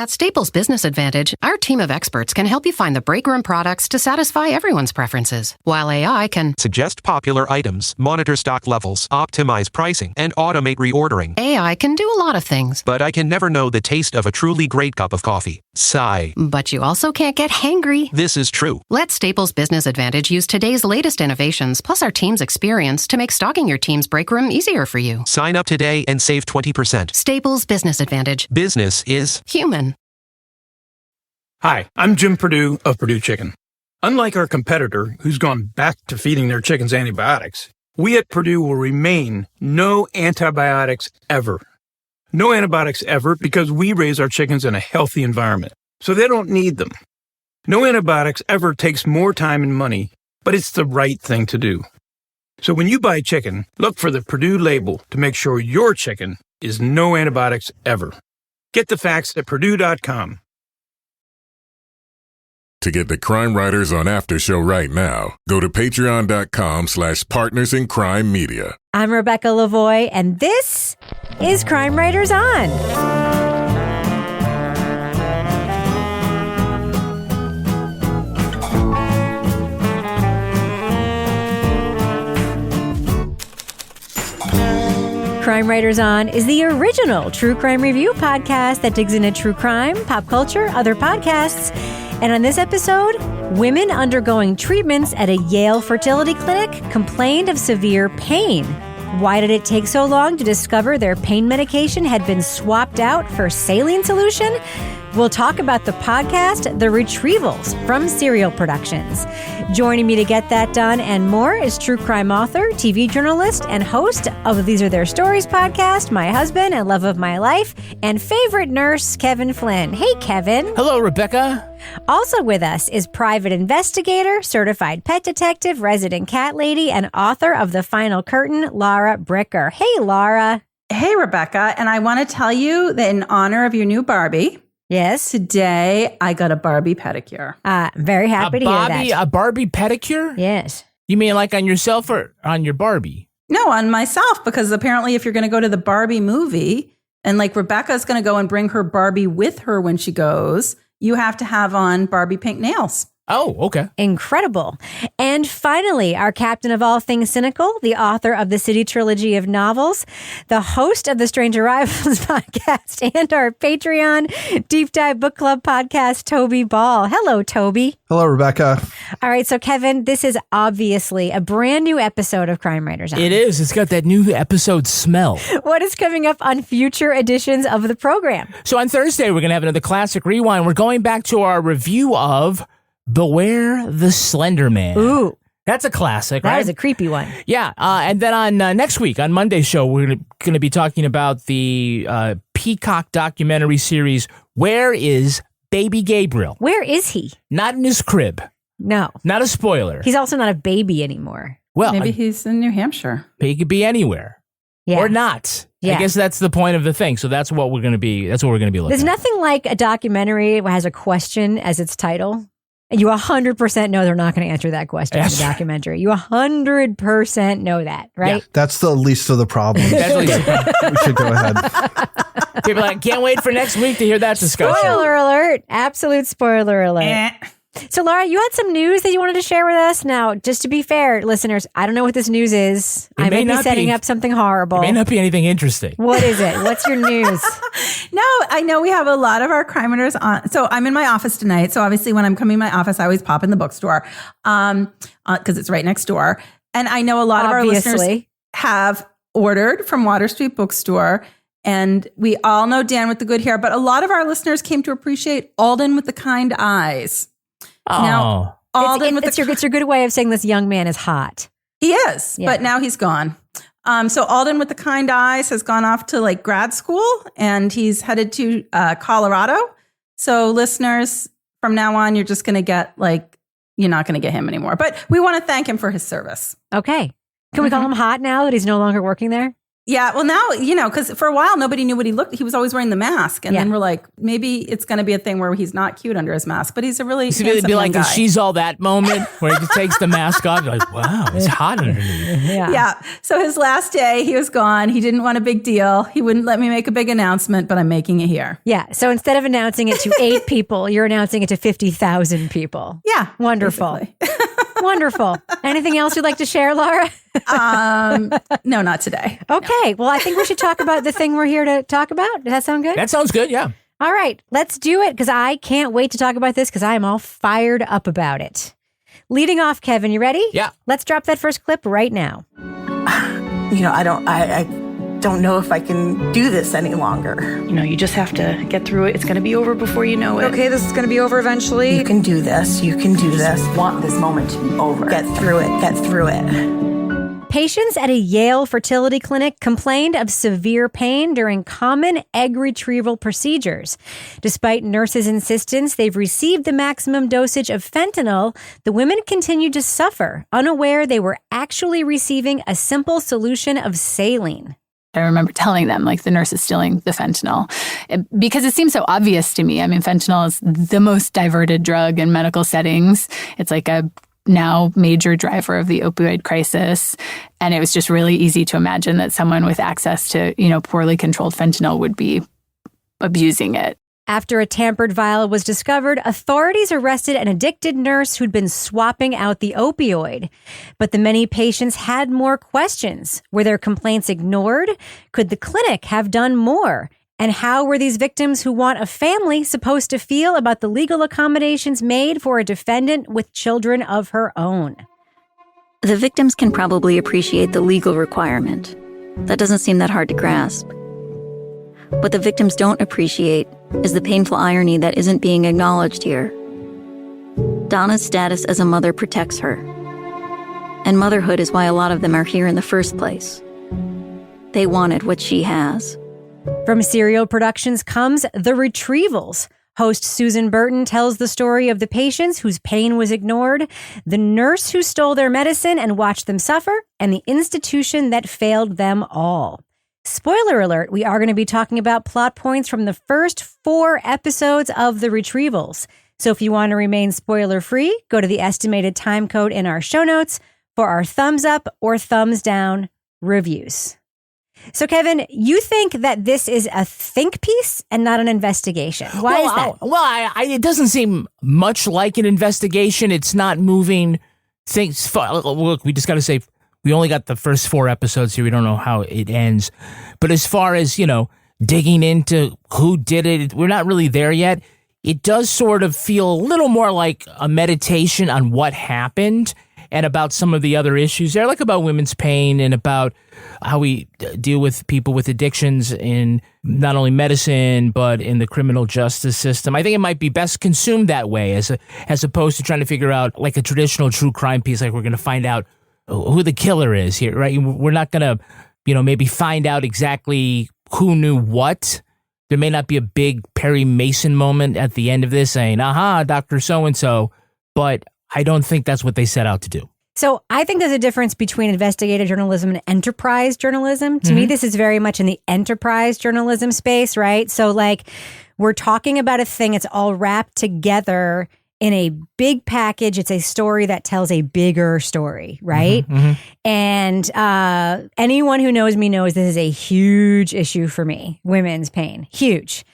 At Staples Business Advantage, our team of experts can help you find the breakroom products to satisfy everyone's preferences, while AI can suggest popular items, monitor stock levels, optimize pricing, and automate reordering. AI can do a lot of things. But I can never know the taste of a truly great cup of coffee. Sigh. But you also can't get hangry. This is true. Let Staples Business Advantage use today's latest innovations, plus our team's experience, to make stocking your team's breakroom easier for you. Sign up today and save 20%. Staples Business Advantage. Business is human. Hi, I'm Jim Purdue of Purdue Chicken. Unlike our competitor, who's gone back to feeding their chickens antibiotics, we at Purdue will remain no antibiotics ever. No antibiotics ever because we raise our chickens in a healthy environment, so they don't need them. No antibiotics ever takes more time and money, but it's the right thing to do. So when you buy chicken, look for the Purdue label to make sure your chicken is no antibiotics ever. Get the facts at Purdue.com. To get the Crime Writers on After Show right now, go to patreon.com/Partners in Crime Media. I'm Rebecca Lavoie, and this is Crime Writers On. Crime Writers On is the original true crime review podcast that digs into true crime, pop culture, other podcasts. And on this episode, women undergoing treatments at a Yale fertility clinic complained of severe pain. Why did it take so long to discover their pain medication had been swapped out for saline solution? We'll talk about the podcast, The Retrievals, from Serial Productions. Joining me to get that done and more is true crime author, TV journalist, and host of These Are Their Stories podcast, my husband and love of my life, and favorite nurse, Kevin Flynn. Hey, Kevin. Hello, Rebecca. Also with us is private investigator, certified pet detective, resident cat lady, and author of The Final Curtain, Laura Bricker. Hey, Laura. Hey, Rebecca. And I want to tell you that in honor of your new Barbie, yes, today I got a Barbie pedicure. I'm very happy to hear that. A Barbie pedicure? Yes. You mean like on yourself or on your Barbie? No, on myself, because apparently if you're going to go to the Barbie movie and like Rebecca's going to go and bring her Barbie with her when she goes, you have to have on Barbie pink nails. Oh, okay. Incredible. And finally, our captain of all things cynical, the author of the City Trilogy of novels, the host of the Strange Arrivals podcast, and our Patreon Deep Dive Book Club podcast, Toby Ball. Hello, Toby. Hello, Rebecca. All right. So, Kevin, this is obviously a brand new episode of Crime Writers On. It is. It's got that new episode smell. What is coming up on future editions of the program? So on Thursday, we're going to have another classic rewind. We're going back to our review of Beware the Slender Man. Ooh. That's a classic, right? That was a creepy one. Yeah. And then on next week, on Monday's show, we're going to be talking about the Peacock documentary series, Where is Baby Gabriel? Where is he? Not in his crib. No. Not a spoiler. He's also not a baby anymore. Well, maybe he's in New Hampshire. He could be anywhere. Yeah. Or not. Yeah. I guess that's the point of the thing. So that's what we're going to be. That's what we're going to be looking There's at. nothing like a documentary that has a question as its title. And you 100% know they're not going to answer that question in the documentary. You 100% know that, right? Yeah. That's the least of the problems. We should go ahead. People are like, can't wait for next week to hear that discussion. Spoiler alert. Absolute spoiler alert. So, Laura, you had some news that you wanted to share with us. Now, just to be fair, listeners, I don't know what this news is. I may be setting up something horrible. It may not be anything interesting. What is it? What's your news? No, I know we have a lot of our crime writers on. So I'm in my office tonight. So obviously when I'm coming to my office, I always pop in the bookstore because it's right next door. And I know a lot of our listeners have ordered from Water Street Bookstore. And we all know Dan with the good hair. But a lot of our listeners came to appreciate Alden with the kind eyes. Oh. Now, Alden it's your good way of saying this young man is hot. He is, but now he's gone. So Alden with the kind eyes has gone off to like grad school and he's headed to Colorado. So listeners, from now on, you're just going to get you're not going to get him anymore. But we want to thank him for his service. Okay. Can we call him hot now that he's no longer working there? Yeah, well now, because for a while nobody knew what he looked. He was always wearing the mask, and then we're like, maybe it's going to be a thing where he's not cute under his mask, but he's a really handsome be like young guy. a She's All That moment where he just takes the mask off. You're like, wow, it's hot underneath. Yeah. So his last day, he was gone. He didn't want a big deal. He wouldn't let me make a big announcement, but I'm making it here. Yeah. So instead of announcing it to 8 people, you're announcing it to 50,000 people. Yeah. Wonderful. Wonderful. Anything else you'd like to share, Laura? No, not today. Okay. Well, I think we should talk about the thing we're here to talk about. Does that sound good? That sounds good, yeah. All right. Let's do it, because I can't wait to talk about this, because I am all fired up about it. Leading off, Kevin, you ready? Yeah. Let's drop that first clip right now. I don't know if I can do this any longer. You just have to get through it. It's going to be over before you know it. Okay, this is going to be over eventually. You can do this. You can do this. I want this moment to be over. Get through it. Get through it. Patients at a Yale fertility clinic complained of severe pain during common egg retrieval procedures. Despite nurses' insistence they've received the maximum dosage of fentanyl, the women continued to suffer, unaware they were actually receiving a simple solution of saline. I remember telling them, the nurse is stealing the fentanyl, because it seems so obvious to me. I mean, fentanyl is the most diverted drug in medical settings. It's like a now major driver of the opioid crisis. And it was just really easy to imagine that someone with access to, poorly controlled fentanyl would be abusing it. After a tampered vial was discovered, authorities arrested an addicted nurse who'd been swapping out the opioid. But the many patients had more questions. Were their complaints ignored? Could the clinic have done more? And how were these victims who want a family supposed to feel about the legal accommodations made for a defendant with children of her own? The victims can probably appreciate the legal requirement. That doesn't seem that hard to grasp. What the victims don't appreciate is the painful irony that isn't being acknowledged here. Donna's status as a mother protects her. And motherhood is why a lot of them are here in the first place. They wanted what she has. From Serial Productions comes The Retrievals. Host Susan Burton tells the story of the patients whose pain was ignored, the nurse who stole their medicine and watched them suffer, and the institution that failed them all. Spoiler alert, we are going to be talking about plot points from the first 4 episodes of The Retrievals. So if you want to remain spoiler-free, go to the estimated time code in our show notes for our thumbs up or thumbs down reviews. So, Kevin, you think that this is a think piece and not an investigation. Why is that? Well, it doesn't seem much like an investigation. It's not moving things. Look, we just got to say, we only got the first 4 episodes here. We don't know how it ends. But as far as, digging into who did it, we're not really there yet. It does sort of feel a little more like a meditation on what happened and about some of the other issues there, like about women's pain and about how we deal with people with addictions in not only medicine, but in the criminal justice system. I think it might be best consumed that way as opposed to trying to figure out like a traditional true crime piece, like we're going to find out who the killer is here, right? We're not going to, maybe find out exactly who knew what. There may not be a big Perry Mason moment at the end of this saying, aha, Dr. So-and-so, but I don't think that's what they set out to do. So I think there's a difference between investigative journalism and enterprise journalism. To me, this is very much in the enterprise journalism space, right? So we're talking about a thing, it's all wrapped together in a big package. It's a story that tells a bigger story, right? And anyone who knows me knows this is a huge issue for me, women's pain, huge.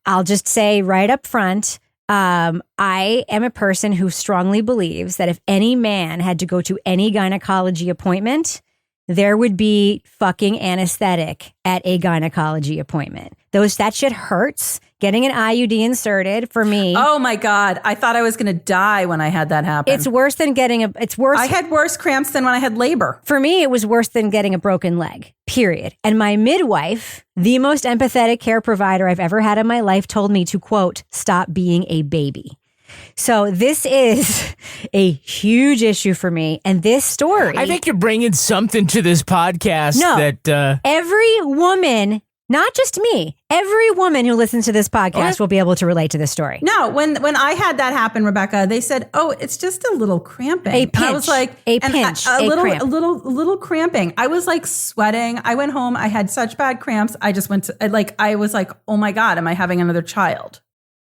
I'll just say right up front, I am a person who strongly believes that if any man had to go to any gynecology appointment, there would be fucking anesthetic at a gynecology appointment. That shit hurts. Getting an IUD inserted for me. Oh my God. I thought I was going to die when I had that happen. It's worse than it's worse. I had worse cramps than when I had labor. For me, it was worse than getting a broken leg, period. And my midwife, the most empathetic care provider I've ever had in my life, told me to, quote, stop being a baby. So this is a huge issue for me. And this story... I think you're bringing something to this podcast that... Every woman Not just me. Every woman who listens to this podcast will be able to relate to this story. No, when I had that happen, Rebecca, they said, "Oh, it's just a little cramping." A pinch. And I was like, a pinch. A cramp. little cramping. I was like sweating. I went home. I had such bad cramps. I just went to I was like, "Oh my God, am I having another child?"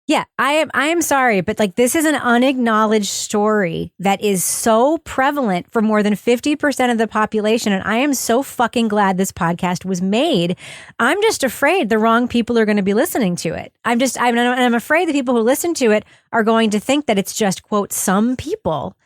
Yeah, I am sorry, but like this is an unacknowledged story that is so prevalent for more than 50% of the population. And I am so fucking glad this podcast was made. I'm just afraid the wrong people are going to be listening to it. I'm afraid the people who listen to it are going to think that it's just, quote, some people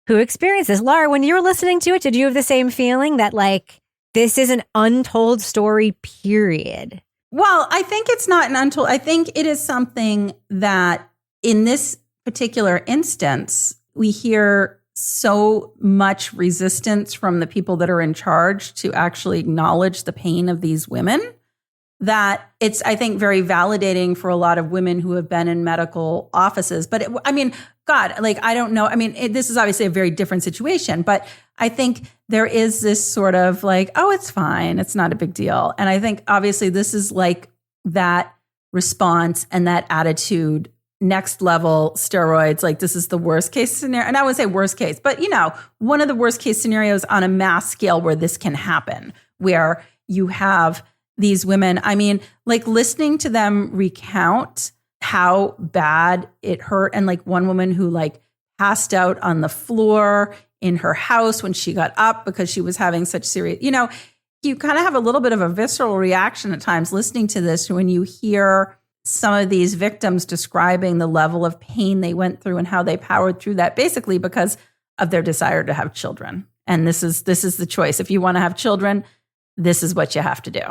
who experience this. Laura, when you were listening to it, did you have the same feeling that like this is an untold story, period? Well, I think it's not an untold. I think it is something that in this particular instance, we hear so much resistance from the people that are in charge to actually acknowledge the pain of these women that it's, I think, very validating for a lot of women who have been in medical offices. But God, like, I don't know. I mean, this is obviously a very different situation, but I think there is this sort of like, oh, it's fine. It's not a big deal. And I think obviously this is like that response and that attitude, next level steroids. Like this is the worst case scenario. And I would say worst case, but one of the worst case scenarios on a mass scale where this can happen, where you have these women, I mean, like listening to them recount how bad it hurt. And like one woman who like passed out on the floor in her house when she got up because she was having such serious, you kind of have a little bit of a visceral reaction at times listening to this when you hear some of these victims describing the level of pain they went through and how they powered through that basically because of their desire to have children. And this is the choice. If you want to have children, this is what you have to do.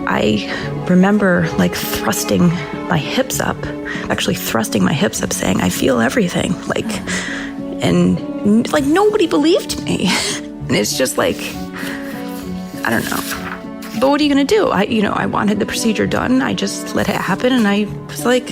I remember like thrusting my hips up saying, I feel everything. And nobody believed me. And it's just like, I don't know. But what are you going to do? I wanted the procedure done. I just let it happen. And I was like,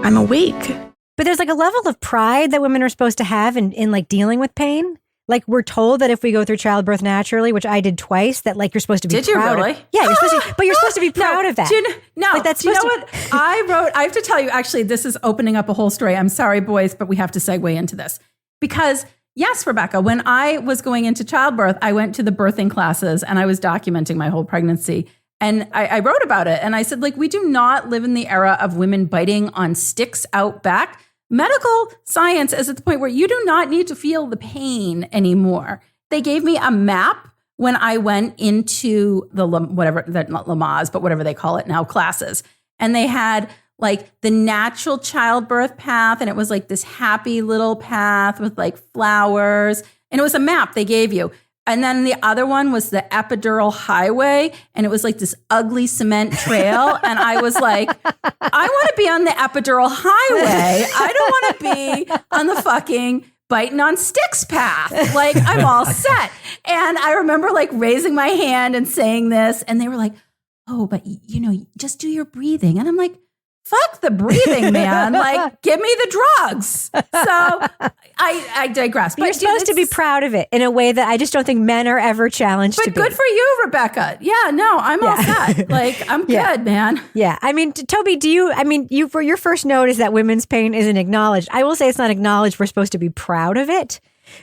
I'm awake. But there's like a level of pride that women are supposed to have in like dealing with pain. Like we're told that if we go through childbirth naturally, which I did twice, that like you're supposed to be proud really? of. Yeah, you're supposed to, but you're supposed to be proud of that. Do you know what I have to tell you, actually, this is opening up a whole story. I'm sorry, boys, but we have to segue into this. Because yes, Rebecca, when I was going into childbirth, I went to the birthing classes and I was documenting my whole pregnancy. And I wrote about it. And I said, like, we do not live in the era of women biting on sticks out back. Medical science is at the point where you do not need to feel the pain anymore. They gave me a map when I went into the not Lamaze, but whatever they call it now, classes. And they had like the natural childbirth path. And it was like this happy little path with like flowers. And it was a map they gave you. And then the other one was the epidural highway. And it was like this ugly cement trail. And I was like, I want to be on the epidural highway. I don't want to be on the fucking biting on sticks path. Like, I'm all set. And I remember like raising my hand and saying this. And they were like, oh, but just do your breathing. And I'm like, fuck the breathing, man. Like, give me the drugs. So I digress. But you're supposed to be proud of it in a way that I just don't think men are ever challenged to be. But good for you, Rebecca. Yeah, no, I'm all set. Like, I'm good, man. Yeah. I mean, Toby, for your first note is that women's pain isn't acknowledged. I will say it's not acknowledged. We're supposed to be proud of it.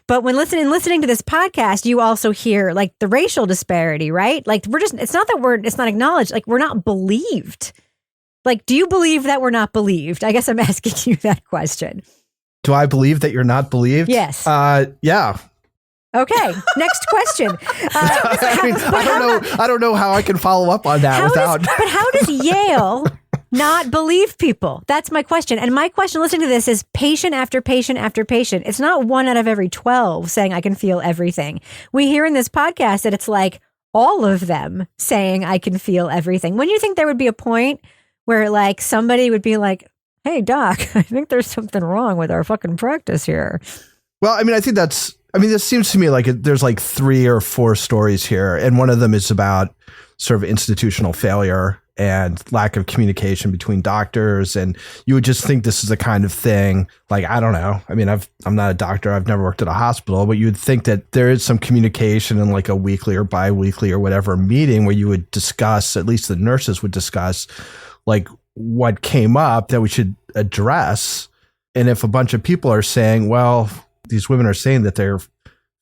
But when listening to this podcast, you also hear like the racial disparity, right? Like it's not acknowledged. Like we're not believed. Like, do you believe that we're not believed? I guess I'm asking you that question. Do I believe that you're not believed? Yes. Yeah. Okay. Next question. I don't know how I can follow up on that But how does Yale not believe people? That's my question. And my question listening to this is patient after patient after patient. It's not 1 out of every 12 saying I can feel everything. We hear in this podcast that it's like all of them saying I can feel everything. When do you think there would be a point where like somebody would be like, hey, doc, I think there's something wrong with our fucking practice here? Well, I mean, I think this seems to me like there's like 3 or 4 stories here. And one of them is about sort of institutional failure. and lack of communication between doctors. And you would just think this is the kind of thing, like, I don't know. I mean, I'm not a doctor. I've never worked at a hospital, but you would think that there is some communication in like a weekly or bi-weekly or whatever meeting where you would discuss, at least the nurses would discuss, like what came up that we should address. And if a bunch of people are saying, well, these women are saying that they're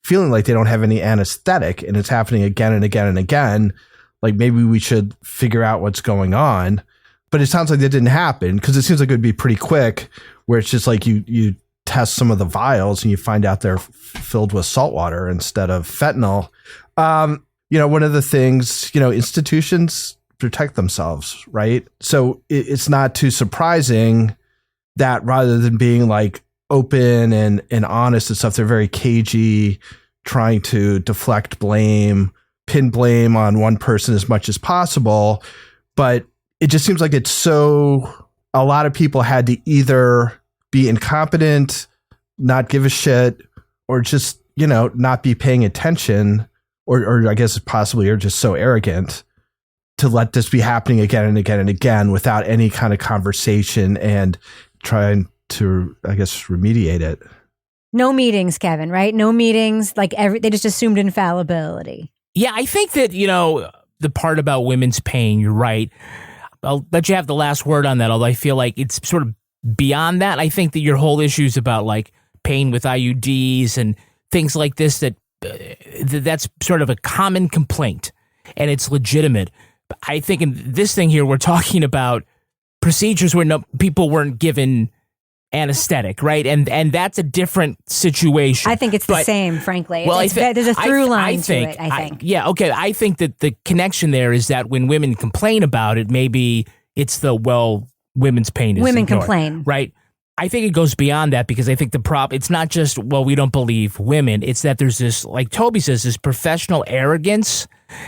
feeling like they don't have any anesthetic and it's happening again and again and again, like maybe we should figure out what's going on. But it sounds like that didn't happen, because it seems like it would be pretty quick, where it's just like you test some of the vials and you find out they're filled with salt water instead of fentanyl. One of the things, institutions protect themselves, right? So it's not too surprising that rather than being like open and honest and stuff, they're very cagey, trying to deflect blame, pin blame on one person as much as possible. But it just seems like a lot of people had to either be incompetent, not give a shit, or just, not be paying attention, or I guess possibly are just so arrogant to let this be happening again and again and again without any kind of conversation and trying to, I guess, remediate it. No meetings, Kevin, right? No meetings. They just assumed infallibility. Yeah, I think that, the part about women's pain, you're right. I'll let you have the last word on that, although I feel like it's sort of beyond that. I think that your whole issue is about like pain with IUDs and things like this, that's sort of a common complaint and it's legitimate. I think in this thing here, we're talking about procedures where people weren't given anesthetic, right? And that's a different situation. I think it's the same, frankly. Well, there's a through line to it, I think. I think that the connection there is that when women complain about it, maybe it's women's pain is women ignored, complain. Right? I think it goes beyond that, because I think the problem, it's not just, we don't believe women. It's that there's this, like Toby says, this professional arrogance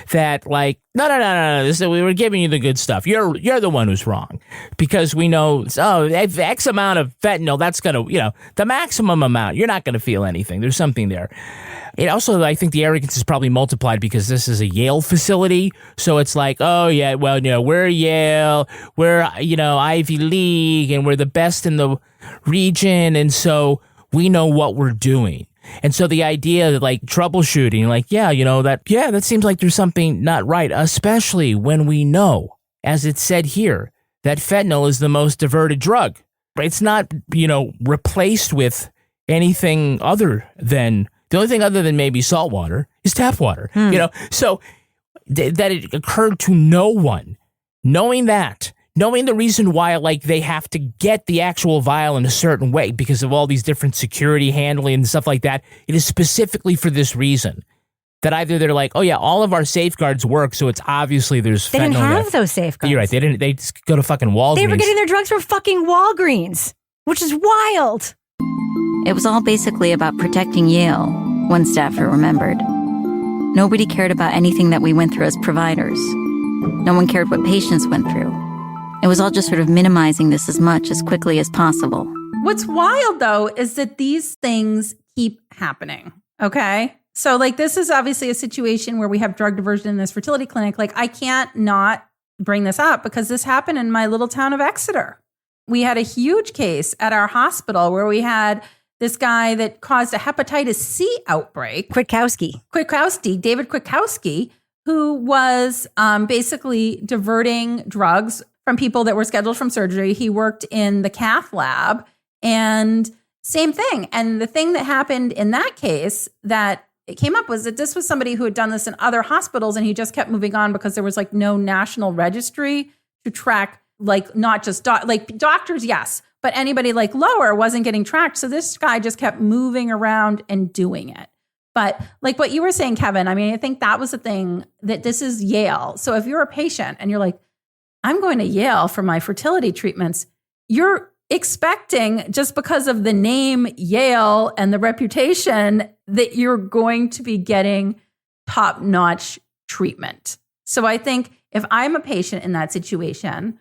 that like, no, we were giving you the good stuff. You're the one who's wrong, because we know, X amount of fentanyl, that's going to, the maximum amount, you're not going to feel anything. There's something there. It also, I think the arrogance is probably multiplied because this is a Yale facility. So it's like, oh yeah, well, we're Yale, we're, Ivy League, and we're the best in the region. And so we know what we're doing. And so the idea that like troubleshooting, like, that seems like there's something not right, especially when we know, as it's said here, that fentanyl is the most diverted drug. It's not, replaced with anything other than, the only thing other than maybe salt water is tap water, So that it occurred to no one, knowing the reason why, like, they have to get the actual vial in a certain way because of all these different security handling and stuff like that. It is specifically for this reason that either they're like, oh yeah, all of our safeguards work, so it's obviously there's They fentanyl didn't have those safeguards. You're right. They just go to fucking Walgreens. They were getting their drugs from fucking Walgreens, which is wild. It was all basically about protecting Yale, one staffer remembered. Nobody cared about anything that we went through as providers. No one cared what patients went through. It was all just sort of minimizing this as much as quickly as possible. What's wild, though, is that these things keep happening, okay? So, like, this is obviously a situation where we have drug diversion in this fertility clinic. Like, I can't not bring this up because this happened in my little town of Exeter. We had a huge case at our hospital where we had this guy that caused a hepatitis C outbreak. David Kwiatkowski, who was basically diverting drugs from people that were scheduled from surgery. He worked in the cath lab and same thing. And the thing that happened in that case that it came up was that this was somebody who had done this in other hospitals and he just kept moving on because there was like no national registry to track, like not just doctors, yes, but anybody like lower wasn't getting tracked. So this guy just kept moving around and doing it. But like what you were saying, Kevin, I mean, I think that was the thing, that this is Yale. So if you're a patient and you're like, I'm going to Yale for my fertility treatments, you're expecting, just because of the name Yale and the reputation, that you're going to be getting top-notch treatment. So I think if I'm a patient in that situation,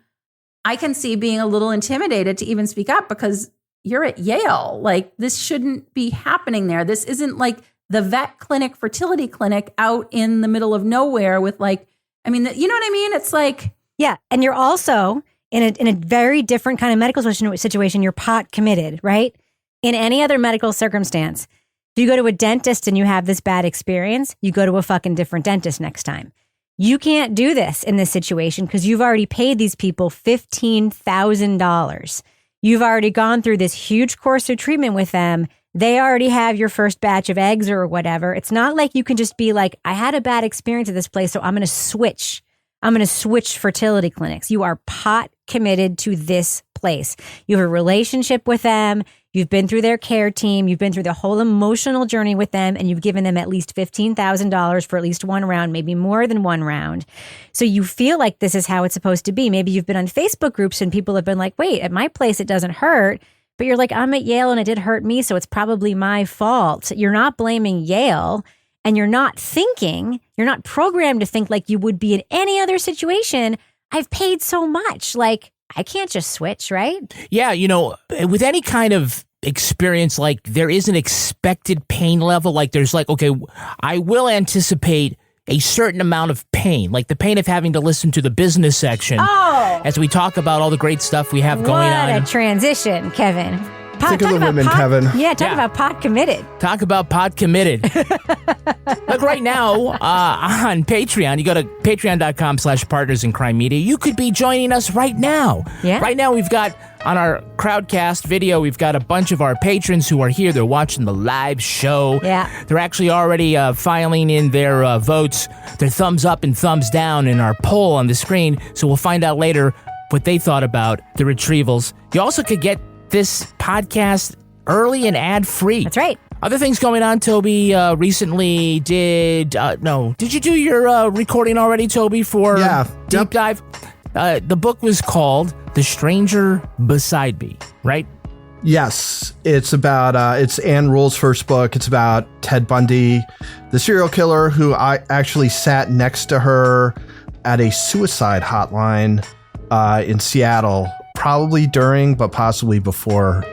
I can see being a little intimidated to even speak up because you're at Yale. Like, this shouldn't be happening there. This isn't like the vet clinic, fertility clinic out in the middle of nowhere with like, I mean, you know what I mean? It's like, Yeah. And you're also in a very different kind of medical situation. You're pot committed, right? In any other medical circumstance, if you go to a dentist and you have this bad experience, you go to a fucking different dentist next time. You can't do this in this situation because you've already paid these people $15,000. You've already gone through this huge course of treatment with them. They already have your first batch of eggs or whatever. It's not like you can just be like, I had a bad experience at this place, so I'm going to switch. I'm going to switch fertility clinics. You are pot committed to this place. You have a relationship with them. You've been through their care team. You've been through the whole emotional journey with them, and you've given them at least $15,000 for at least one round, maybe more than one round. So you feel like this is how it's supposed to be. Maybe you've been on Facebook groups and people have been like, wait, at my place, it doesn't hurt. But you're like, I'm at Yale and it did hurt me, so it's probably my fault. You're not blaming Yale, and you're not programmed to think like you would be in any other situation. I've paid so much. Like, I can't just switch, right? Yeah, with any kind of experience, like there is an expected pain level. Like there's like, okay, I will anticipate a certain amount of pain, like the pain of having to listen to the business section as we talk about all the great stuff we have going on. What a transition, Kevin. Think of the women, Kevin. Yeah, talk about pot committed. Talk about pot committed. Look, right now on Patreon, you go to patreon.com/partnersincrimemedia. You could be joining us right now. Yeah. Right now, we've got on our Crowdcast video, we've got a bunch of our patrons who are here. They're watching the live show. Yeah. They're actually already filing in their votes, their thumbs up and thumbs down in our poll on the screen. So we'll find out later what they thought about the Retrievals. You also could get this podcast early and ad-free. That's right. Other things going on, Toby recently did you do your recording already, Toby, for Deep Dive? The book was called The Stranger Beside Me, right? Yes. It's about, it's Ann Rule's first book. It's about Ted Bundy, the serial killer who I actually sat next to her at a suicide hotline in Seattle, probably during, but possibly before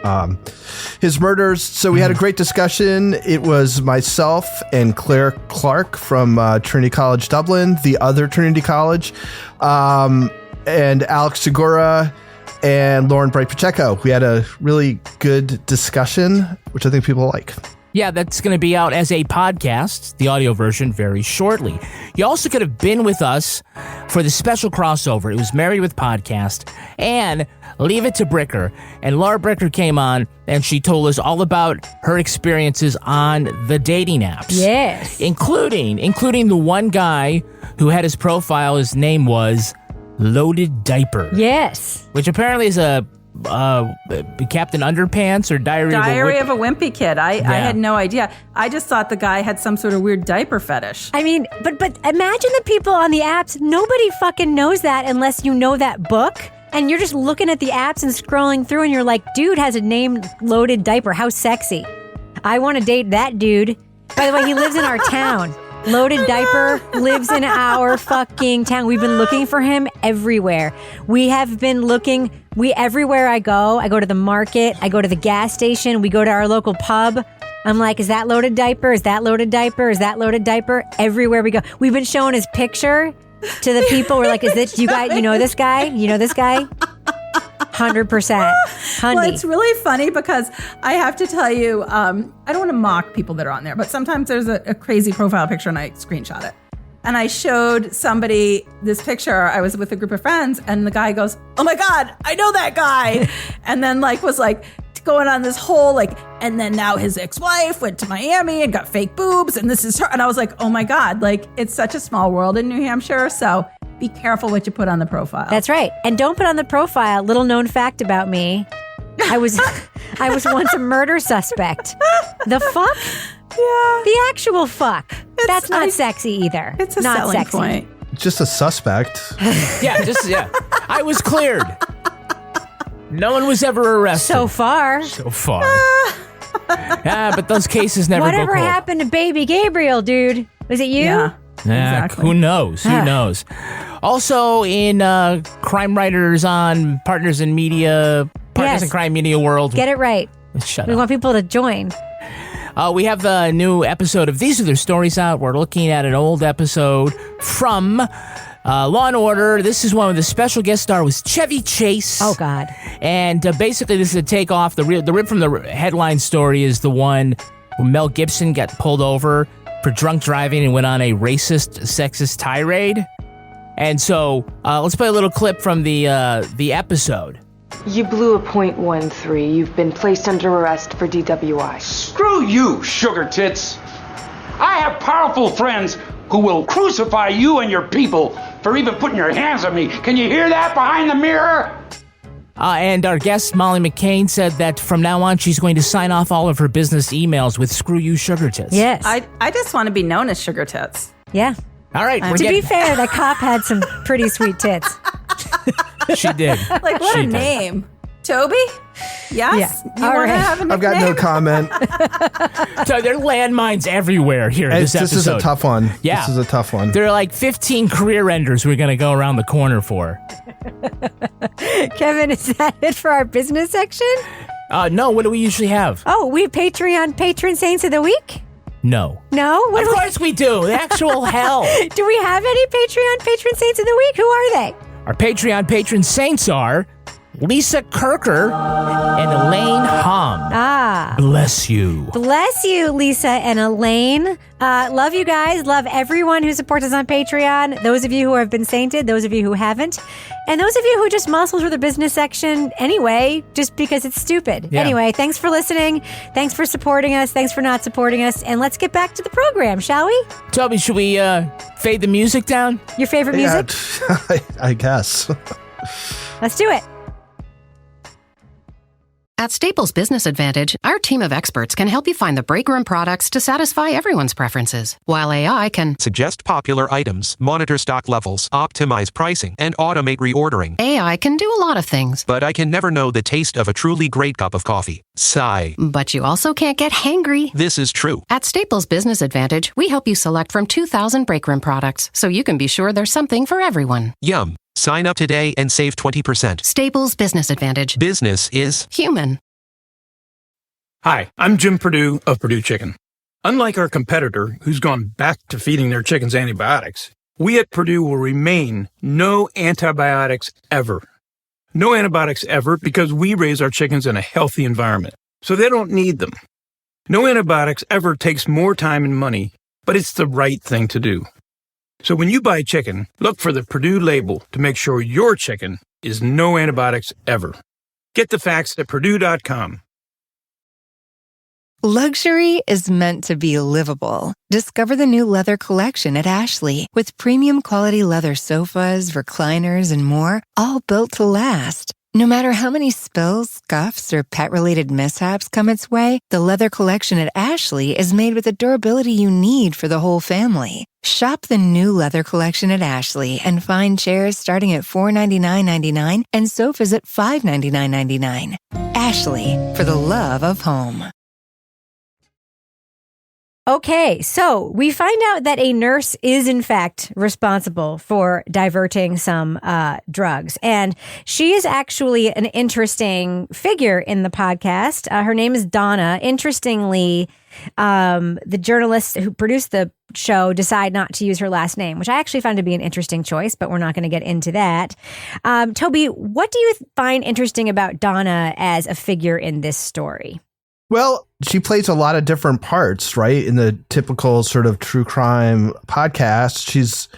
his murders. So we had a great discussion. It was myself and Claire Clark from Trinity College Dublin, the other Trinity College, and Alex Segura and Lauren Bright Pacheco. We had a really good discussion, which I think people like. Yeah, that's going to be out as a podcast, the audio version, very shortly. You also could have been with us for the special crossover. It was Married with Podcast and Leave It to Bricker. And Laura Bricker came on and she told us all about her experiences on the dating apps. Yes. Including the one guy who had his profile, his name was Loaded Diaper. Yes. Which apparently is a Captain Underpants or Diary of a Wimpy Kid. I had no idea. I just thought the guy had some sort of weird diaper fetish. I mean, but imagine the people on the apps. Nobody fucking knows that unless you know that book. And you're just looking at the apps and scrolling through and you're like, dude has a name Loaded Diaper. How sexy. I want to date that dude. By the way, he lives in our town. Loaded Diaper lives in our fucking town. We've been looking for him everywhere. We have been looking. Everywhere I go to the market, I go to the gas station, we go to our local pub. I'm like, is that Loaded Diaper? Is that Loaded Diaper? Is that Loaded Diaper? Everywhere we go. We've been showing his picture to the people. We're like, is this you guys? You know this guy? You know this guy? 100%. Honey. Well, it's really funny because I have to tell you, I don't want to mock people that are on there, but sometimes there's a crazy profile picture and I screenshot it. And I showed somebody this picture. I was with a group of friends and the guy goes, oh my God, I know that guy. And then was going on this whole and then now his ex-wife went to Miami and got fake boobs and this is her. And I was like, oh my God, it's such a small world in New Hampshire. So be careful what you put on the profile. That's right. And don't put on the profile, little known fact about me. I was once a murder suspect. The fuck? Yeah. The actual fuck. That's not sexy either. It's a not selling sexy. point. Just a suspect. Yeah. I was cleared. No one was ever arrested. So far. Yeah, but those cases never Whatever go cold. happened to baby Gabriel, dude? Was it you? Yeah. Exactly. Who knows? Who knows? Also in Crime Writers on Partners in Media, Partners in Crime Media World. Get it right. Shut We up. want people to join. We have the new episode of These Are Their Stories out. We're looking at an old episode from Law & Order. This is one with the special guest star was Chevy Chase. Oh, God. And basically, this is a takeoff. The rip from the headline story is the one where Mel Gibson got pulled over for drunk driving and went on a racist, sexist tirade. And so let's play a little clip from the episode. You blew a .13. You've been placed under arrest for DWI. Screw you, sugar tits. I have powerful friends who will crucify you and your people for even putting your hands on me. Can you hear that behind the mirror? And our guest, Molly McCain, said that from now on, she's going to sign off all of her business emails with "Screw you, sugar tits." Yes. I just want to be known as sugar tits. Yeah. All right. To be fair, the cop had some pretty sweet tits. She did. Like, what a name. Toby? Yes? Yeah. You want to have a nickname? I've got no comment. So there are landmines everywhere here in this episode. This is a tough one. Yeah. This is a tough one. There are like 15 career enders we're going to go around the corner for. Kevin, is that it for our business section? No, what do we usually have? Oh, we have Patreon Patron Saints of the Week? No. No? Of course we do. The actual hell. Do we have any Patreon Patron Saints of the Week? Who are they? Our Patreon patron saints are Lisa Kirker and Elaine Hom. Ah. Bless you. Bless you, Lisa and Elaine. Love you guys. Love everyone who supports us on Patreon. Those of you who have been sainted, those of you who haven't, and those of you who just muscle through the business section anyway, just because it's stupid. Yeah. Anyway, thanks for listening. Thanks for supporting us. Thanks for not supporting us. And let's get back to the program, shall we? Toby, should we fade the music down? Your favorite music? I guess. Let's do it. At Staples Business Advantage, our team of experts can help you find the break room products to satisfy everyone's preferences, while AI can suggest popular items, monitor stock levels, optimize pricing, and automate reordering. AI can do a lot of things. But I can never know the taste of a truly great cup of coffee. Sigh. But you also can't get hangry. This is true. At Staples Business Advantage, we help you select from 2,000 break room products, so you can be sure there's something for everyone. Yum. Sign up today and save 20%. Staples Business Advantage. Business is human. Hi, I'm Jim Purdue of Purdue Chicken. Unlike our competitor, who's gone back to feeding their chickens antibiotics, we at Purdue will remain no antibiotics ever. No antibiotics ever because we raise our chickens in a healthy environment, so they don't need them. No antibiotics ever takes more time and money, but it's the right thing to do. So when you buy chicken, look for the Purdue label to make sure your chicken is no antibiotics ever. Get the facts at Purdue.com. Luxury is meant to be livable. Discover the new leather collection at Ashley with premium quality leather sofas, recliners, and more, all built to last. No matter how many spills, scuffs, or pet-related mishaps come its way, the leather collection at Ashley is made with the durability you need for the whole family. Shop the new leather collection at Ashley and find chairs starting at $499.99 and sofas at $599.99. Ashley, for the love of home. Okay, so we find out that a nurse is in fact responsible for diverting some drugs. And she is actually an interesting figure in the podcast. Her name is Donna. Interestingly, the journalists who produced the show decide not to use her last name, which I actually found to be an interesting choice, but we're not going to get into that. Toby, what do you find interesting about Donna as a figure in this story? Well, she plays a lot of different parts, right? In the typical sort of true crime podcast, she's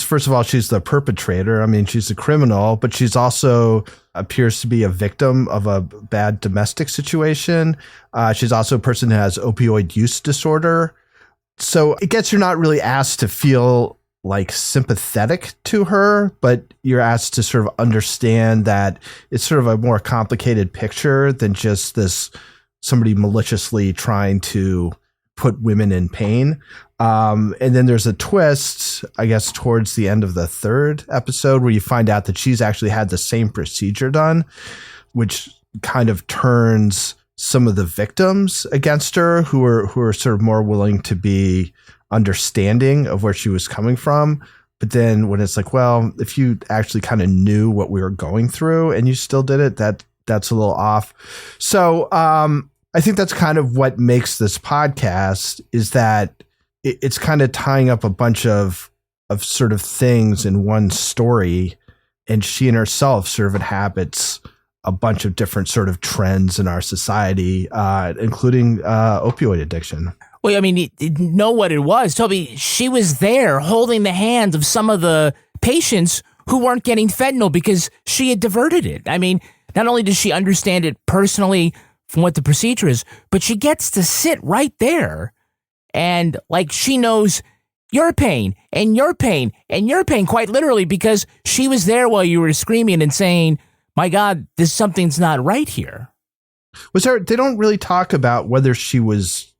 first of all, she's the perpetrator. I mean, she's a criminal, but she's also appears to be a victim of a bad domestic situation. She's also a person who has opioid use disorder. So I guess you're not really asked to feel like sympathetic to her, but you're asked to sort of understand that it's sort of a more complicated picture than just this somebody maliciously trying to put women in pain. And then there's a twist, I guess, towards the end of the third episode where you find out that she's actually had the same procedure done, which kind of turns some of the victims against her who are sort of more willing to be understanding of where she was coming from. But then when it's like, well, if you actually kind of knew what we were going through and you still did it, that's a little off. So I think that's kind of what makes this podcast is that it's kind of tying up a bunch of of sort of things in one story, and she and herself sort of inhabits a bunch of different sort of trends in our society, including opioid addiction. Well, I mean, you know what it was, Toby. She was there holding the hands of some of the patients who weren't getting fentanyl because she had diverted it. I mean, not only does she understand it personally from what the procedure is, but she gets to sit right there and like she knows your pain and your pain and your pain, quite literally, because she was there while you were screaming and saying, my God, something's not right here. They don't really talk about whether she was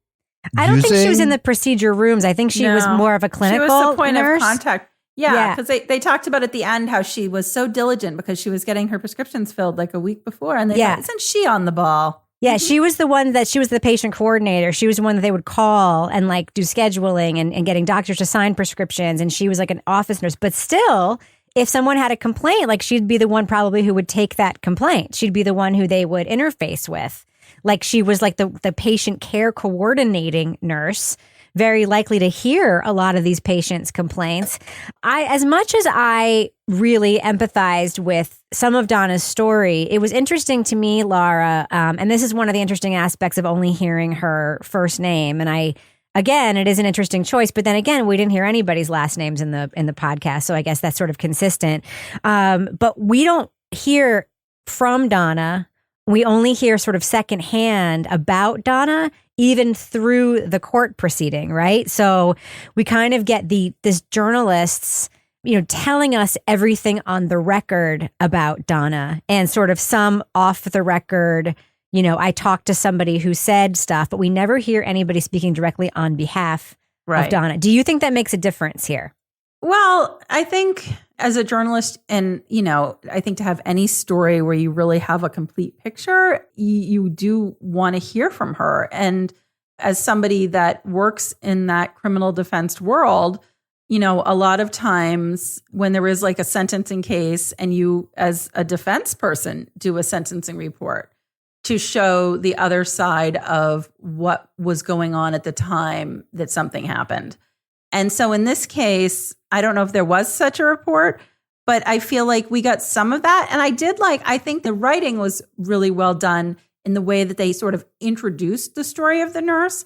I don't think she was in the procedure rooms. I think she was more of a clinical She was the point nurse. of contact. Yeah, because they talked about at the end how she was so diligent because she was getting her prescriptions filled like a week before. And they thought, isn't she on the ball? Yeah, she was the one she was the patient coordinator. She was the one that they would call and like do scheduling and getting doctors to sign prescriptions. And she was like an office nurse. But still, if someone had a complaint, like she'd be the one probably who would take that complaint. She'd be the one who they would interface with. Like she was like the patient care coordinating nurse, very likely to hear a lot of these patients' complaints. As much as I really empathized with some of Donna's story, it was interesting to me, Laura, and this is one of the interesting aspects of only hearing her first name. And again, it is an interesting choice, but then again, we didn't hear anybody's last names in the podcast, so I guess that's sort of consistent. But we don't hear from Donna. We only hear sort of secondhand about Donna, even through the court proceeding, right? So we kind of get this journalists, telling us everything on the record about Donna and sort of some off the record. I talked to somebody who said stuff, but we never hear anybody speaking directly on behalf of Donna. Do you think that makes a difference here? Well, I think as a journalist and, I think to have any story where you really have a complete picture, you do want to hear from her. And as somebody that works in that criminal defense world, a lot of times when there is like a sentencing case and you as a defense person do a sentencing report to show the other side of what was going on at the time that something happened. And so in this case, I don't know if there was such a report, but I feel like we got some of that. And I think the writing was really well done in the way that they sort of introduced the story of the nurse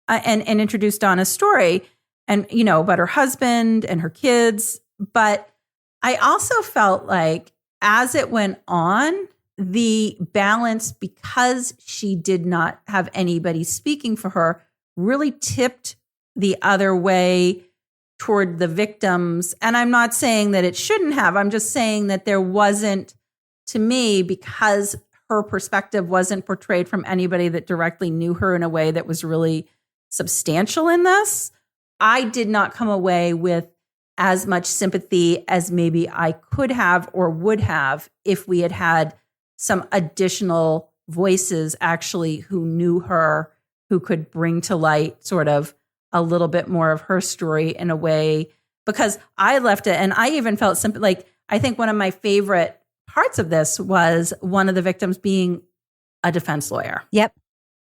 and introduced Donna's story and, about her husband and her kids. But I also felt like as it went on, the balance, because she did not have anybody speaking for her, really tipped the other way toward the victims. And I'm not saying that it shouldn't have. I'm just saying that there wasn't, to me, because her perspective wasn't portrayed from anybody that directly knew her in a way that was really substantial in this. I did not come away with as much sympathy as maybe I could have or would have if we had had some additional voices actually who knew her, who could bring to light sort of a little bit more of her story in a way, because I left it and I even felt like, I think one of my favorite parts of this was one of the victims being a defense lawyer. Yep.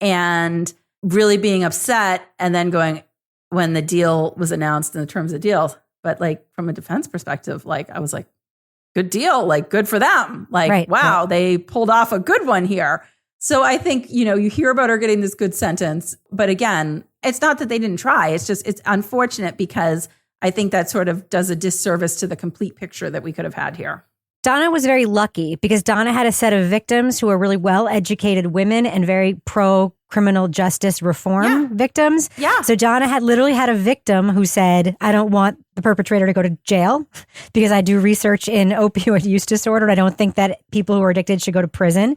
And really being upset and then going, when the deal was announced in the terms of the deal, but like from a defense perspective, like I was like, good deal, like good for them. Like, wow, they pulled off a good one here. So I think, you hear about her getting this good sentence, but again, it's not that they didn't try. It's just, it's unfortunate because I think that sort of does a disservice to the complete picture that we could have had here. Donna was very lucky because Donna had a set of victims who are really well-educated women and very pro-criminal justice reform victims. Yeah. So Donna literally had a victim who said, I don't want the perpetrator to go to jail because I do research in opioid use disorder. And I don't think that people who are addicted should go to prison.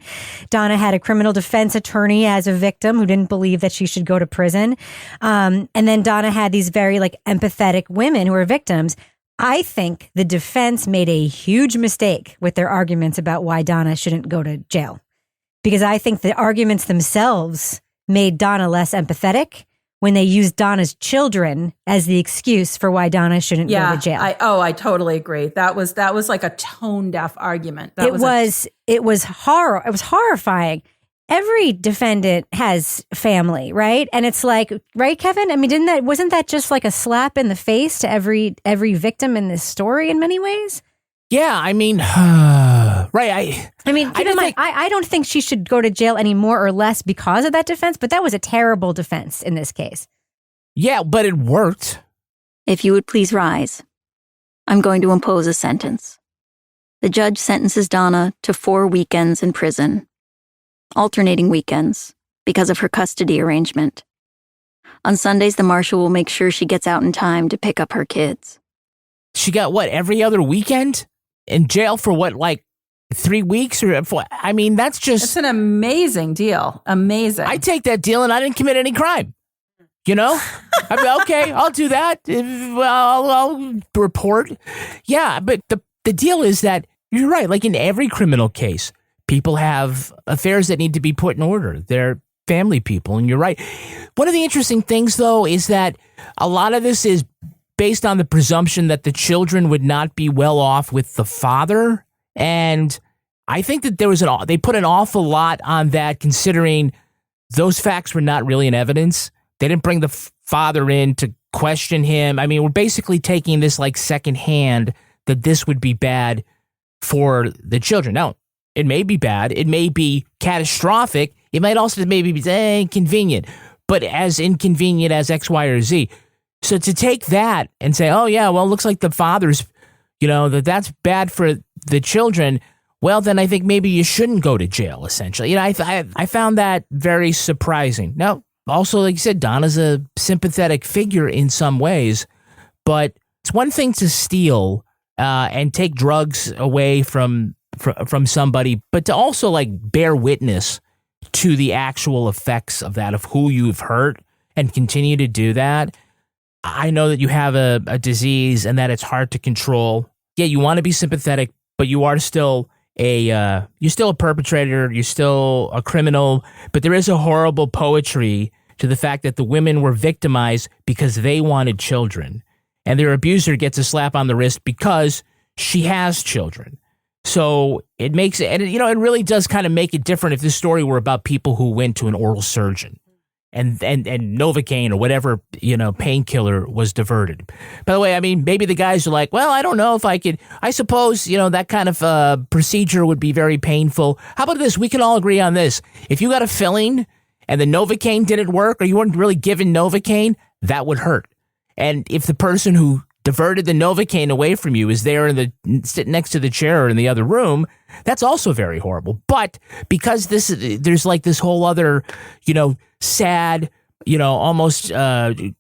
Donna had a criminal defense attorney as a victim who didn't believe that she should go to prison. And then Donna had these very empathetic women who were victims. I think the defense made a huge mistake with their arguments about why Donna shouldn't go to jail. Because I think the arguments themselves made Donna less empathetic when they used Donna's children as the excuse for why Donna shouldn't go to jail. I totally agree. That was like a tone deaf argument. It was horrifying. every defendant has family, right? And it's like, right, Kevin? I mean, wasn't that just like a slap in the face to every victim in this story in many ways? Yeah, I mean, right. I don't think she should go to jail any more or less because of that defense, but that was a terrible defense in this case. Yeah, but it worked. If you would please rise, I'm going to impose a sentence. The judge sentences Donna to 4 weekends in prison, alternating weekends, because of her custody arrangement. On Sundays, the marshal will make sure she gets out in time to pick up her kids. She got what, every other weekend? In jail for what, like 3 weeks? I mean, that's just... It's an amazing deal. Amazing. I take that deal and I didn't commit any crime. You know? I mean, okay, I'll do that. I'll report. Yeah, but the deal is that, you're right, like in every criminal case, people have affairs that need to be put in order. They're family people, and you're right. One of the interesting things, though, is that a lot of this is based on the presumption that the children would not be well off with the father. And I think that they put an awful lot on that, considering those facts were not really in evidence. They didn't bring the father in to question him. I mean, we're basically taking this like secondhand that this would be bad for the children. Now, it may be bad. It may be catastrophic. It might also maybe be inconvenient, but as inconvenient as X, Y, or Z. So to take that and say, oh, yeah, well, it looks like the father's, that's bad for the children. Well, then I think maybe you shouldn't go to jail, essentially. I found that very surprising. Now, also, like you said, Donna's a sympathetic figure in some ways, but it's one thing to steal and take drugs away from somebody, but to also like bear witness to the actual effects of that, of who you've hurt, and continue to do that. I know that you have a disease and that it's hard to control. Yeah, you want to be sympathetic, but you are still you're still a perpetrator. You're still a criminal. But there is a horrible poetry to the fact that the women were victimized because they wanted children, and their abuser gets a slap on the wrist because she has children. So it makes it, and it really does kind of make it different if this story were about people who went to an oral surgeon. And Novocaine or whatever, painkiller was diverted. By the way, I mean, maybe the guys are like, well, I don't know if I could, I suppose, that kind of procedure would be very painful. How about this? We can all agree on this. If you got a filling and the Novocaine didn't work, or you weren't really given Novocaine, that would hurt. And if the person who diverted the Novocaine away from you is there sitting next to the chair or in the other room, that's also very horrible. But because there's like this whole other, sad, almost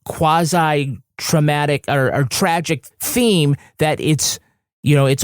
quasi-traumatic or tragic theme that it's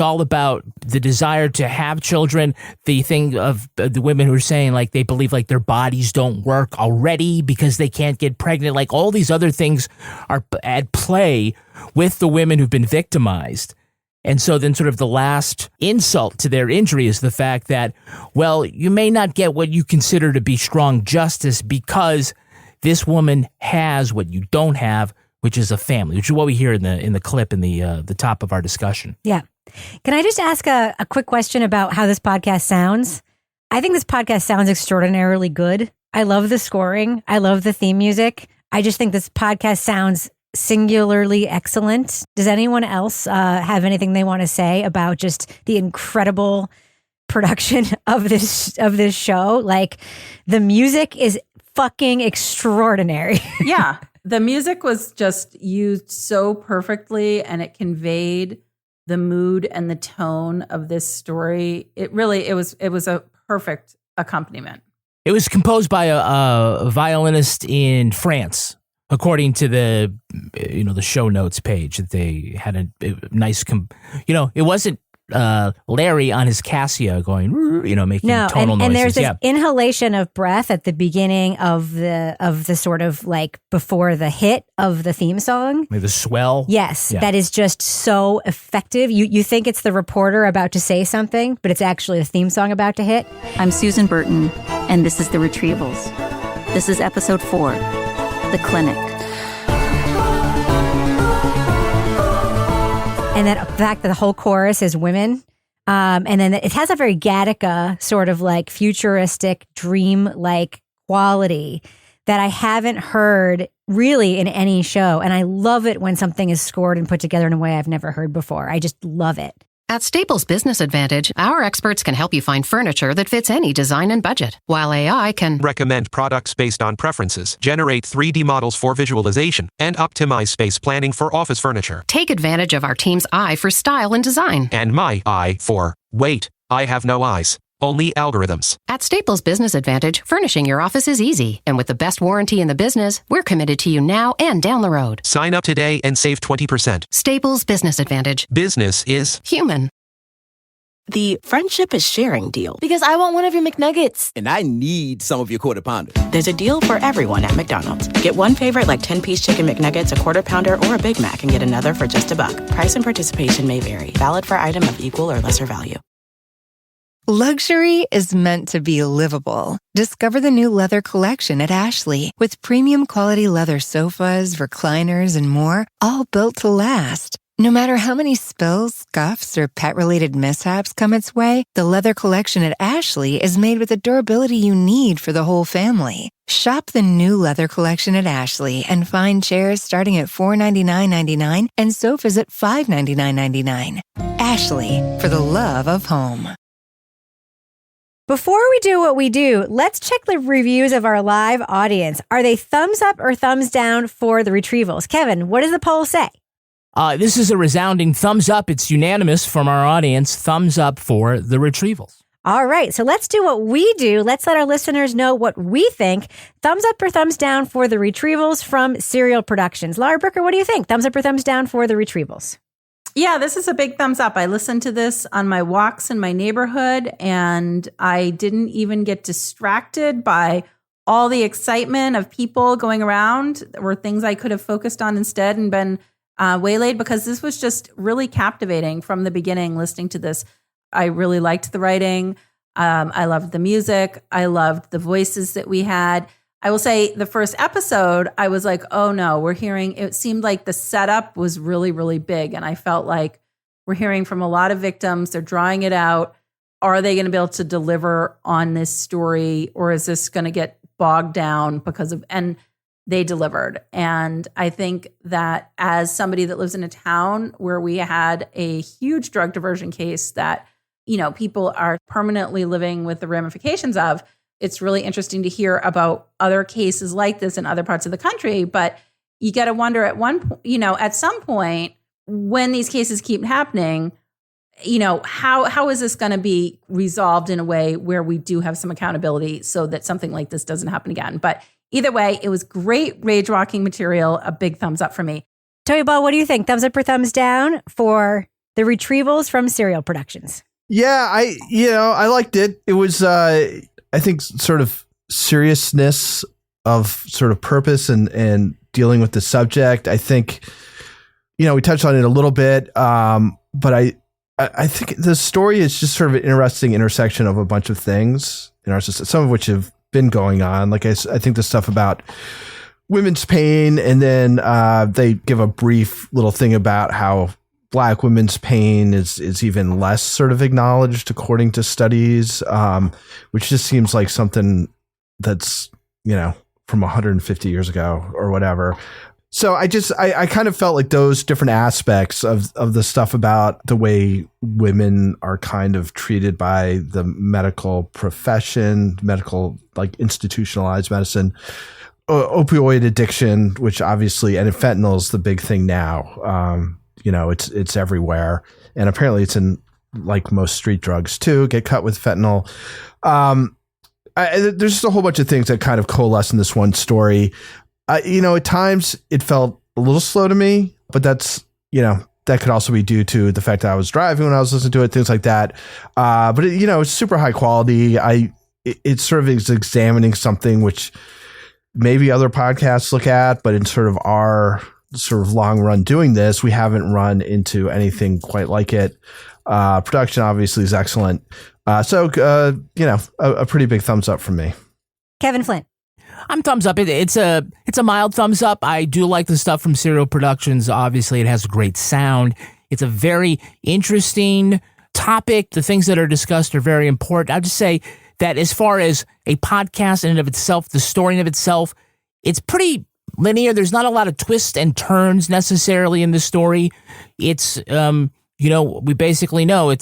all about the desire to have children, the thing of the women who are saying like they believe like their bodies don't work already because they can't get pregnant. Like all these other things are at play with the women who've been victimized. And so then sort of the last insult to their injury is the fact that, well, you may not get what you consider to be strong justice because this woman has what you don't have, which is a family, which is what we hear in the clip in the top of our discussion. Yeah. Can I just ask a quick question about how this podcast sounds? I think this podcast sounds extraordinarily good. I love the scoring. I love the theme music. I just think this podcast sounds singularly excellent. Does anyone else have anything they want to say about just the incredible production of this show? Like, the music is fucking extraordinary. Yeah. The music was just used so perfectly, and it conveyed the mood and the tone of this story. It was a perfect accompaniment. It was composed by a violinist in France, according to the show notes page. That they had a nice, it wasn't Larry on his Casio going, making tonal noises. And there's this inhalation of breath at the beginning of the sort of like before the hit of the theme song. Like the swell. Yes, yeah. That is just so effective. You think it's the reporter about to say something, but it's actually the theme song about to hit. I'm Susan Burton, and this is The Retrievals. This is episode 4, The Clinic. And that fact that the whole chorus is women, And then it has a very Gattaca sort of like futuristic dream-like quality that I haven't heard really in any show. And I love it when something is scored and put together in a way I've never heard before. I just love it. At Staples Business Advantage, our experts can help you find furniture that fits any design and budget, while AI can recommend products based on preferences, generate 3D models for visualization, and optimize space planning for office furniture. take advantage of our team's eye for style and design. And my eye for, wait, I have no eyes. Only algorithms. At Staples Business Advantage, furnishing your office is easy. And with the best warranty in the business, we're committed to you now and down the road. Sign up today and save 20%. Staples Business Advantage. Business is human. The friendship is sharing deal. Because I want one of your McNuggets. And I need some of your Quarter Pounder. There's a deal for everyone at McDonald's. Get one favorite like 10-piece chicken McNuggets, a Quarter Pounder, or a Big Mac, and get another for just $1. Price and participation may vary. Valid for item of equal or lesser value. Luxury is meant to be livable. Discover the new leather collection at Ashley with premium quality leather sofas, recliners, and more, all built to last. No matter how many spills, scuffs, or pet-related mishaps come its way, the leather collection at Ashley is made with the durability you need for the whole family. Shop the new leather collection at Ashley and find chairs starting at $499.99 and sofas at $599.99. Ashley, for the love of home. Before we do what we do, let's check the reviews of our live audience. Are they thumbs up or thumbs down for the Retrievals? Kevin, what does the poll say? This is a resounding thumbs up. It's unanimous from our audience. Thumbs up for the Retrievals. All right, so let's do what we do. Let's let our listeners know what we think. Thumbs up or thumbs down for the Retrievals from Serial Productions. Laura Brooker, what do you think? Thumbs up or thumbs down for the Retrievals? Yeah, this is a big thumbs up. I listened to this on my walks in my neighborhood, and I didn't even get distracted by all the excitement of people going around. There were things I could have focused on instead and been waylaid, because this was just really captivating from the beginning, listening to this. I really liked the writing. I loved the music. I loved the voices that we had. I will say the first episode, I was like, oh no, it seemed like the setup was really, really big. And I felt like we're hearing from a lot of victims. They're drawing it out. Are they going to be able to deliver on this story, or is this going to get bogged down and they delivered. And I think that as somebody that lives in a town where we had a huge drug diversion case that, people are permanently living with the ramifications of, it's really interesting to hear about other cases like this in other parts of the country. But you got to wonder at some point when these cases keep happening, how is this going to be resolved in a way where we do have some accountability so that something like this doesn't happen again? But either way, it was great rage-rocking material. A big thumbs up for me. Toby Ball, what do you think? Thumbs up or thumbs down for the Retrievals from Serial Productions? Yeah, I liked it. It was, I think, sort of seriousness of sort of purpose and dealing with the subject. I think, we touched on it a little bit, but I think the story is just sort of an interesting intersection of a bunch of things in our society, some of which have been going on. Like I think the stuff about women's pain, and then they give a brief little thing about how Black women's pain is even less sort of acknowledged according to studies, which just seems like something that's, from 150 years ago or whatever. So I kind of felt like those different aspects of the stuff about the way women are kind of treated by the medical profession, like institutionalized medicine, opioid addiction, which obviously, and fentanyl is the big thing now. It's everywhere. And apparently it's in like most street drugs too, get cut with fentanyl. There's just a whole bunch of things that kind of coalesce in this one story. At times it felt a little slow to me, but that's, that could also be due to the fact that I was driving when I was listening to it, things like that. But it's super high quality. It sort of is examining something which maybe other podcasts look at, but in sort of our sort of long run doing this, we haven't run into anything quite like it. Production obviously is excellent. So a pretty big thumbs up from me. Kevin Flint. I'm thumbs up. It's a mild thumbs up. I do like the stuff from Serial Productions. Obviously, it has a great sound. It's a very interesting topic, the things that are discussed are very important. I'll just say that as far as a podcast in and of itself, the story in and of itself, it's pretty linear. There's not a lot of twists and turns necessarily in the story. It's, we basically know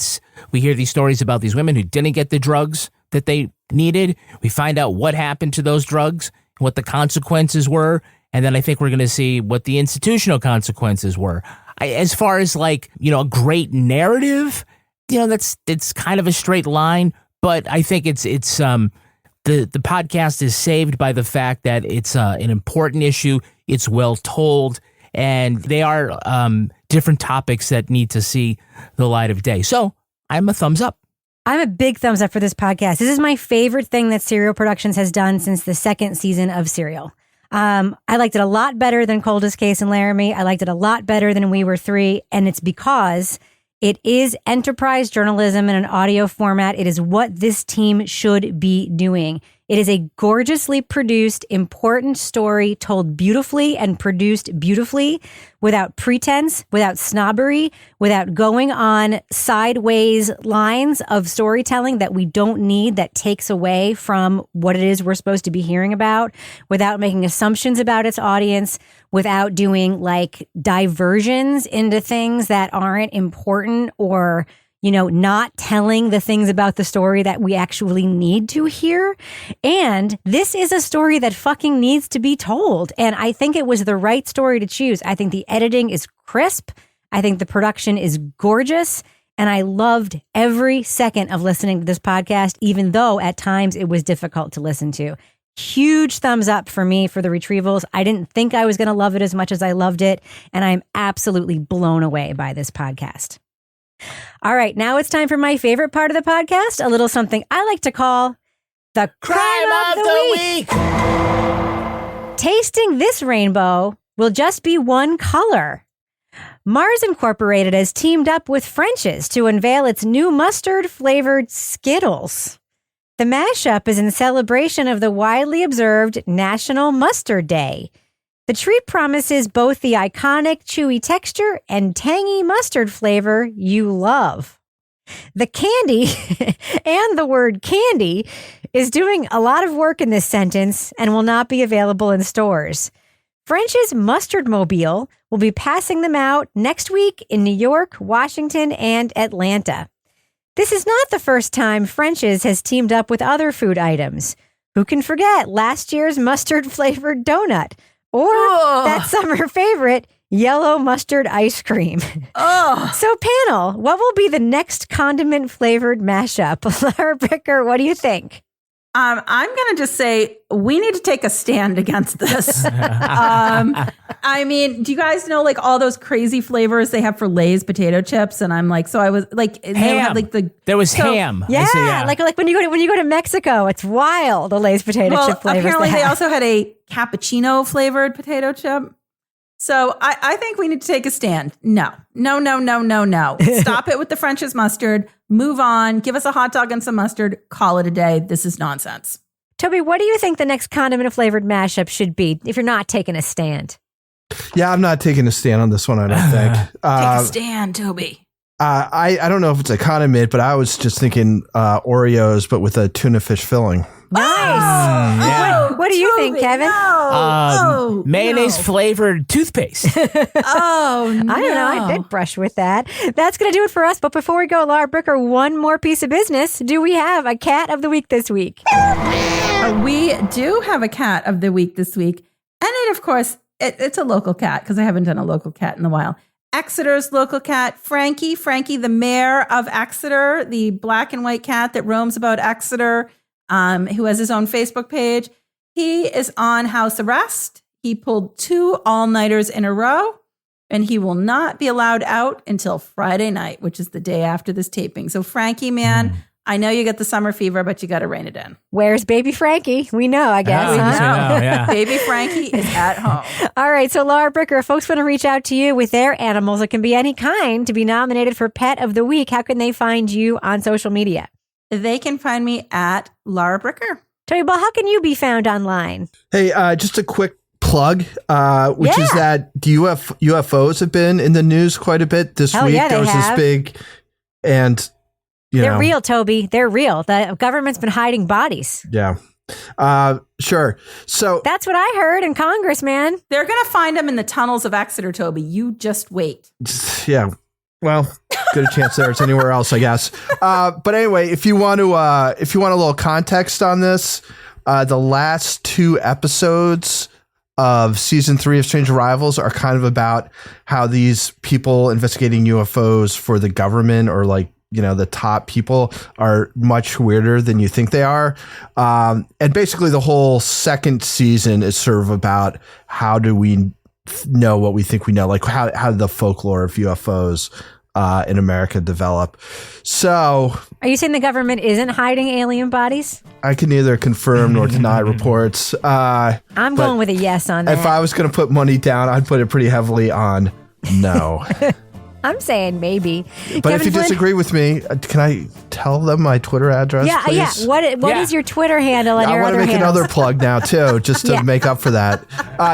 we hear these stories about these women who didn't get the drugs that they needed. We find out what happened to those drugs, what the consequences were. And then I think we're going to see what the institutional consequences were. As far as a great narrative, it's kind of a straight line, but I think it's the podcast is saved by the fact that it's an important issue. It's well told, and they are different topics that need to see the light of day. So I'm a thumbs up. I'm a big thumbs up for this podcast. This is my favorite thing that Serial Productions has done since the second season of Serial. I liked it a lot better than Coldest Case and Laramie. I liked it a lot better than We Were Three, and it's because it is enterprise journalism in an audio format. It is what this team should be doing. It is a gorgeously produced, important story told beautifully and produced beautifully without pretense, without snobbery, without going on sideways lines of storytelling that we don't need, that takes away from what it is we're supposed to be hearing about, without making assumptions about its audience, without doing diversions into things that aren't important or not telling the things about the story that we actually need to hear. And this is a story that fucking needs to be told. And I think it was the right story to choose. I think the editing is crisp. I think the production is gorgeous. And I loved every second of listening to this podcast, even though at times it was difficult to listen to. Huge thumbs up for me for the Retrievals. I didn't think I was going to love it as much as I loved it. And I'm absolutely blown away by this podcast. All right, now it's time for my favorite part of the podcast, a little something I like to call the Crime of the Week. Tasting this rainbow will just be one color. Mars Incorporated has teamed up with French's to unveil its new mustard-flavored Skittles. The mashup is in celebration of the widely observed National Mustard Day. The treat promises both the iconic chewy texture and tangy mustard flavor you love. The candy and the word candy is doing a lot of work in this sentence and will not be available in stores. French's Mustard Mobile will be passing them out next week in New York, Washington, and Atlanta. This is not the first time French's has teamed up with other food items. Who can forget last year's mustard-flavored donut? Or that summer favorite, yellow mustard ice cream. So panel, what will be the next condiment-flavored mashup? Laura Bricker, what do you think? I'm going to just say we need to take a stand against this. I mean, do you guys know all those crazy flavors they have for Lay's potato chips? And I'm like, so I was like, ham. There was ham. Yeah, like when you go to Mexico, it's wild. The Lay's potato chip flavors. Apparently, they also had a cappuccino flavored potato chip. So I think we need to take a stand. No. Stop it with the French's mustard. Move on. Give us a hot dog and some mustard. Call it a day. This is nonsense. Toby, what do you think the next condiment-flavored mashup should be if you're not taking a stand? Yeah, I'm not taking a stand on this one, I don't think. Take a stand, Toby. I don't know if it's a condiment, but I was just thinking Oreos, but with a tuna fish filling. Nice. What do you think, Kevin? Mayonnaise flavored toothpaste. I don't know. I did brush with that. That's going to do it for us. But before we go, Laura Bricker, one more piece of business. Do we have a cat of the week this week? We do have a cat of the week this week. And it, of course, it's a local cat because I haven't done a local cat in a while. Exeter's local cat, Frankie, the mayor of Exeter, the black and white cat that roams about Exeter, who has his own Facebook page. He is on house arrest. He pulled 2 all-nighters in a row, and he will not be allowed out until Friday night, which is the day after this taping. So Frankie, man, I know you got the summer fever, but you got to rein it in. Where's baby Frankie? We know, I guess. We know. Yeah. Baby Frankie is at home. All right. So Laura Bricker, if folks want to reach out to you with their animals, it can be any kind, to be nominated for Pet of the Week, how can they find you on social media? They can find me at Laura Bricker. Toby Ball, how can you be found online? Hey, just a quick plug, which is that UFOs have been in the news quite a bit this week. Yeah, there was this big, and They're real, Toby. They're real. The government's been hiding bodies. Yeah. Sure. So that's what I heard in Congress, man. They're going to find them in the tunnels of Exeter, Toby. You just wait. Yeah. Well, good a chance there. It's anywhere else, I guess. But anyway, if you want a little context on this, the last 2 episodes of season 3 of Strange Arrivals are kind of about how these people investigating UFOs for the government, or like, the top people, are much weirder than you think they are. And basically the whole second season is sort of about how do we know what we think we know, like how did the folklore of UFOs in America develop. So are you saying the government isn't hiding alien bodies? I can neither confirm nor deny reports. I'm going with a yes on that. If I was going to put money down, I'd put it pretty heavily on no. I'm saying maybe. But Kevin if you Flynn, disagree with me, can I tell them my Twitter address, please? Yeah. What is your Twitter handle and your other handles? I want to make another plug now, too, just to make up for that.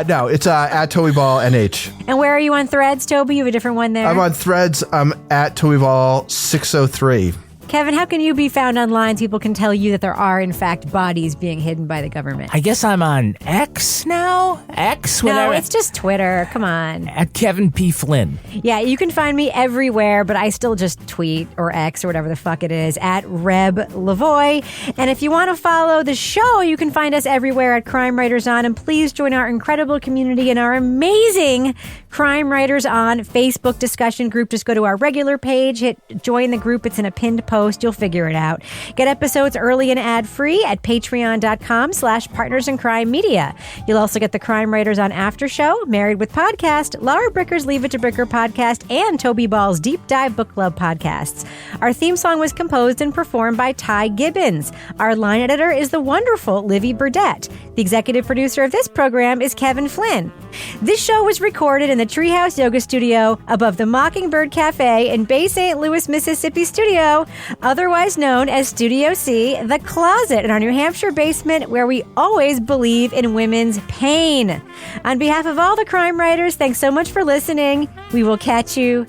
No, it's at TobyBallNH. And where are you on Threads, Toby? You have a different one there? I'm on Threads. I'm at TobyBall603. Kevin, how can you be found online so people can tell you that there are, in fact, bodies being hidden by the government? I guess I'm on X now? X? No, it's just Twitter. Come on. At Kevin P. Flynn. Yeah, you can find me everywhere, but I still just tweet, or X, or whatever the fuck it is, at Reb Lavoie. And if you want to follow the show, you can find us everywhere at Crime Writers On. And please join our incredible community and our amazing Crime Writers On Facebook discussion group. Just go to our regular page, hit join the group. It's in a pinned post. You'll figure it out. Get episodes early and ad-free at patreon.com/partnersincrimemedia. You'll also get the Crime Writers On After Show, Married with Podcast, Laura Bricker's Leave It to Bricker podcast, and Toby Ball's Deep Dive Book Club podcasts. Our theme song was composed and performed by Ty Gibbons. Our line editor is the wonderful Livy Burdett. The executive producer of this program is Kevin Flynn. This show was recorded in the Treehouse Yoga Studio above the Mockingbird Cafe in Bay St. Louis, Mississippi studio, otherwise known as Studio C, the closet in our New Hampshire basement where we always believe in women's pain. On behalf of all the crime writers, thanks so much for listening. We will catch you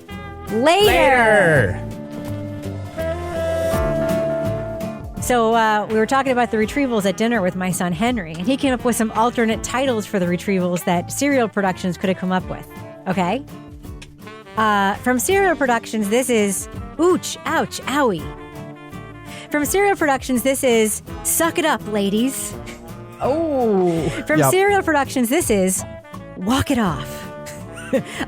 later. So we were talking about the Retrievals at dinner with my son Henry, and he came up with some alternate titles for the Retrievals that Serial Productions could have come up with. Okay? From Serial Productions, this is Ooch, Ouch, Owie. From Serial Productions, this is Suck It Up, Ladies. Oh. From Serial Productions, this is Walk It Off.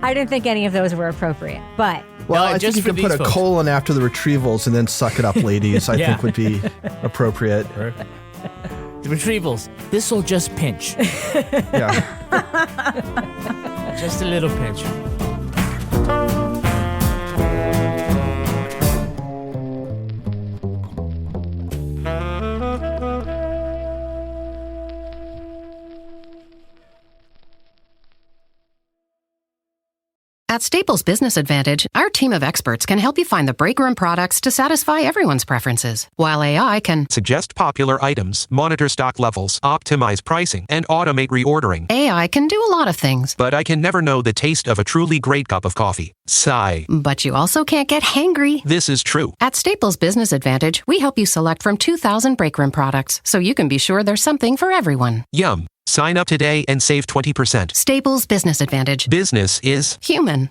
I didn't think any of those were appropriate, but... Well, I think you can put a colon after the Retrievals and then Suck It Up, Ladies, I think would be appropriate. The Retrievals, this'll just pinch. Yeah. Just a little pinch. At Staples Business Advantage, our team of experts can help you find the breakroom products to satisfy everyone's preferences, while AI can suggest popular items, monitor stock levels, optimize pricing, and automate reordering. AI can do a lot of things. But I can never know the taste of a truly great cup of coffee. Sigh. But you also can't get hangry. This is true. At Staples Business Advantage, we help you select from 2,000 breakroom products, so you can be sure there's something for everyone. Yum. Sign up today and save 20%. Staples Business Advantage. Business is human.